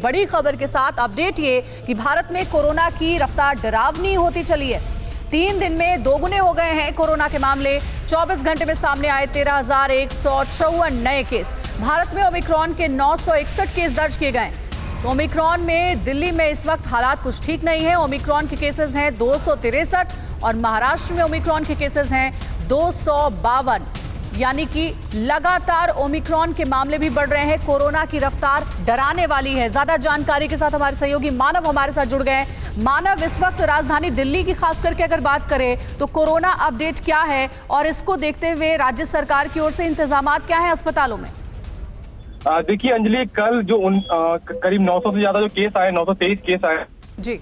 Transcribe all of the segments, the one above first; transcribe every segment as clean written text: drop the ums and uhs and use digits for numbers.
बड़ी खबर के साथ अपडेट ये कि भारत में कोरोना की रफ्तार डरावनी होती चली है। 3 दिन में दोगुने हो गए हैं कोरोना के मामले। 24 घंटे में सामने आए 13,154 नए केस। भारत में ओमिक्रॉन के 961 केस दर्ज किए गए। तो ओमिक्रॉन में दिल्ली में इस वक्त हालात कुछ ठीक नहीं है। ओमिक्रॉन के केसेस हैं 263 और महाराष्ट्र में ओमिक्रॉन के केसेस हैं 252। यानी कि लगातार ओमिक्रॉन के मामले भी बढ़ रहे हैं। कोरोना की रफ्तार डराने वाली है। ज्यादा जानकारी के साथ हमारे सहयोगी मानव हमारे साथ जुड़ गए हैं। मानव, इस वक्त राजधानी दिल्ली की खास करके अगर बात करें तो कोरोना अपडेट क्या है और इसको देखते हुए राज्य सरकार की ओर से इंतजामात क्या है अस्पतालों में? देखिए अंजलि, कल जो करीब 900 से ज्यादा जो केस आए, 923 केस आए जी,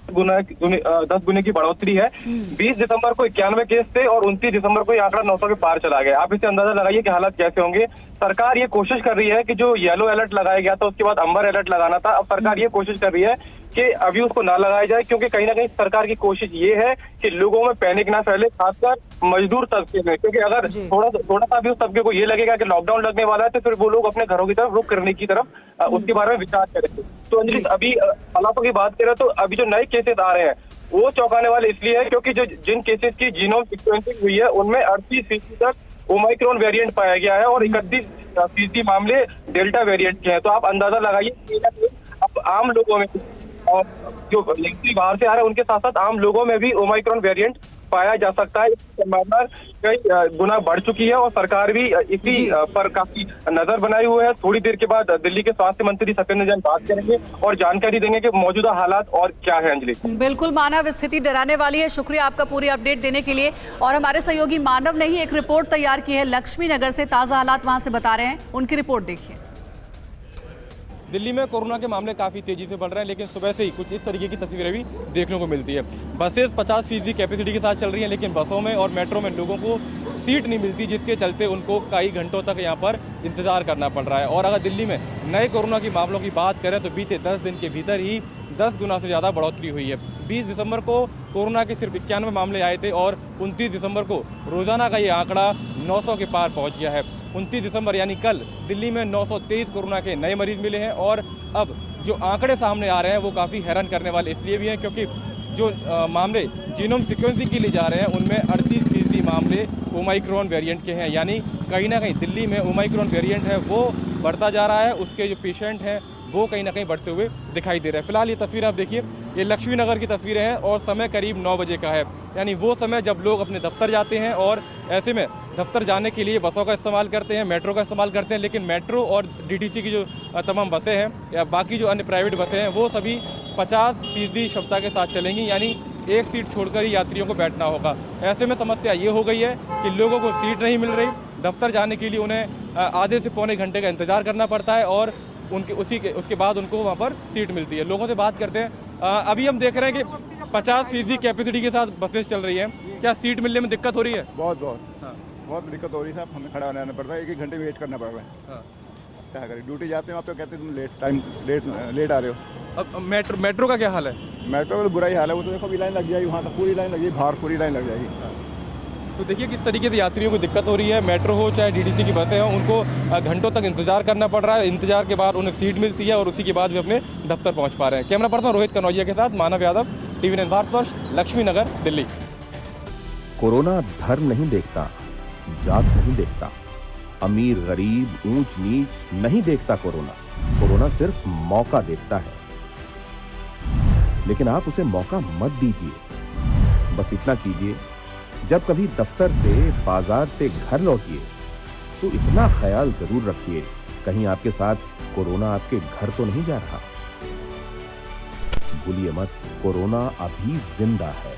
10 गुने की बढ़ोतरी है। 20 दिसंबर को 91 केस थे और 29 दिसंबर को ये आंकड़ा 900 के पार चला गया। आप इसे अंदाजा लगाइए कि हालात कैसे होंगे। सरकार ये कोशिश कर रही है कि जो येलो अलर्ट लगाया गया था उसके बाद अंबर अलर्ट लगाना था। अब सरकार ये कोशिश कर रही है कि अभी उसको ना लगाया जाए, क्योंकि कहीं ना कहीं सरकार की कोशिश ये है कि लोगों में पैनिक ना फैले, खासकर मजदूर तबके में। क्योंकि अगर थोड़ा सा भी उस तबके को ये लगेगा कि लॉकडाउन लगने वाला है तो फिर वो लोग अपने घरों की तरफ रुख करने की तरफ उसके बारे में विचार करेंगे। तो अंजलि, अभी हालातों की बात करें तो अभी जो नए केसेस आ रहे हैं वो चौंकाने वाले इसलिए है क्योंकि जो जिन केसेस की जीनोम सीक्वेंसिंग हुई है उनमें 38% तक ओमाइक्रॉन वेरिएंट पाया गया है और 31% मामले डेल्टा वेरिएंट के हैं। तो आप अंदाजा लगाइए अब आम लोगों में और जो बाहर से आ रहे हैं उनके साथ साथ आम लोगों में भी ओमाइक्रॉन वेरिएंट पाया जा सकता है। इसकी संभावना कई गुना बढ़ चुकी है और सरकार भी इसी पर काफी नजर बनाए हुए है। थोड़ी देर के बाद दिल्ली के स्वास्थ्य मंत्री सत्येंद्र जैन बात करेंगे और जानकारी देंगे कि मौजूदा हालात और क्या है। अंजलि, बिल्कुल मानव, स्थिति डराने वाली है। शुक्रिया आपका पूरी अपडेट देने के लिए। और हमारे सहयोगी मानव ने ही एक रिपोर्ट तैयार की है लक्ष्मी नगर से। ताजा हालात वहां से बता रहे हैं, उनकी रिपोर्ट देखिए। दिल्ली में कोरोना के मामले काफ़ी तेज़ी से बढ़ रहे हैं, लेकिन सुबह से ही कुछ इस तरीके की तस्वीरें भी देखने को मिलती है। बसेस 50% कैपेसिटी के साथ चल रही हैं, लेकिन बसों में और मेट्रो में लोगों को सीट नहीं मिलती, जिसके चलते उनको कई घंटों तक यहाँ पर इंतजार करना पड़ रहा है। और अगर दिल्ली में नए कोरोना के मामलों की बात करें तो बीते 10 दिन के भीतर ही 10 गुना से ज़्यादा बढ़ोतरी हुई है। 20 दिसंबर को कोरोना के सिर्फ 91 मामले आए थे और 29 दिसंबर को रोजाना का ये आंकड़ा 900 के पार पहुँच गया है। 29 दिसंबर यानी कल दिल्ली में 923 कोरोना के नए मरीज मिले हैं। और अब जो आंकड़े सामने आ रहे हैं वो काफ़ी हैरान करने वाले इसलिए भी हैं क्योंकि जो मामले जीनोम सीक्वेंसिंग के लिए जा रहे हैं उनमें 38% मामले ओमाइक्रॉन वेरिएंट के हैं। यानी कहीं ना कहीं दिल्ली में ओमाइक्रॉन वेरिएंट है वो बढ़ता जा रहा है, उसके जो पेशेंट हैं वो कहीं ना कहीं बढ़ते हुए दिखाई दे रहे हैं। फिलहाल ये तस्वीर आप देखिए, ये लक्ष्मी नगर की तस्वीरें हैं और समय करीब 9 बजे का है। यानी वो समय जब लोग अपने दफ्तर जाते हैं और ऐसे में दफ्तर जाने के लिए बसों का इस्तेमाल करते हैं, मेट्रो का इस्तेमाल करते हैं। लेकिन मेट्रो और डीटीसी की जो तमाम बसें हैं या बाकी जो अन्य प्राइवेट बसें हैं वो सभी 50% क्षमता के साथ चलेंगी। यानी एक सीट छोड़कर ही यात्रियों को बैठना होगा। ऐसे में समस्या ये हो गई है कि लोगों को सीट नहीं मिल रही। दफ्तर जाने के लिए उन्हें आधे से पौने घंटे का इंतजार करना पड़ता है और उसके बाद उनको वहाँ पर सीट मिलती है। लोगों से बात करते हैं। अभी हम देख रहे हैं कि 50% कैपेसिटी के साथ बसेस चल रही हैं। क्या सीट मिलने में दिक्कत हो रही है? बहुत दिक्कत हो रही है साहब। हमें खड़ा होना पड़ता है, 1 घंटे वेट करना पड़ रहा है। क्या करें, ड्यूटी जाते हैं आप तो कहते हैं तुम लेट आ रहे हो। अब मेट्रो का क्या हाल है? मेट्रो का तो बुरा ही हाल है। वो तो देखो अभी लाइन लग जाएगी, वहाँ तक पूरी लाइन लग जाएगी, बाहर पूरी लाइन लग जाएगी। तो देखिए किस तरीके से यात्रियों को दिक्कत हो रही है। मेट्रो हो चाहे डीटीसी की बसें हों, उनको घंटों तक इंतजार करना पड़ रहा है। इंतजार के बाद उन्हें सीट मिलती है और उसी के बाद वे अपने दफ्तर पहुंच पा रहे हैं। कैमरा पर्सन रोहित कनौजिया के साथ मानव यादव, TV 9 भारतवर्ष, लक्ष्मी नगर, दिल्ली। कोरोना धर्म नहीं देखता, जात नहीं देखता, अमीर गरीब ऊंच नीच नहीं देखता। कोरोना सिर्फ मौका देखता है, लेकिन आप उसे मौका मत दीजिए। बस इतना कीजिए, जब कभी दफ्तर से बाजार से घर लौटिए तो इतना ख्याल जरूर रखिए कहीं आपके साथ कोरोना आपके घर तो नहीं जा रहा। भूलिए मत, कोरोना अभी जिंदा है।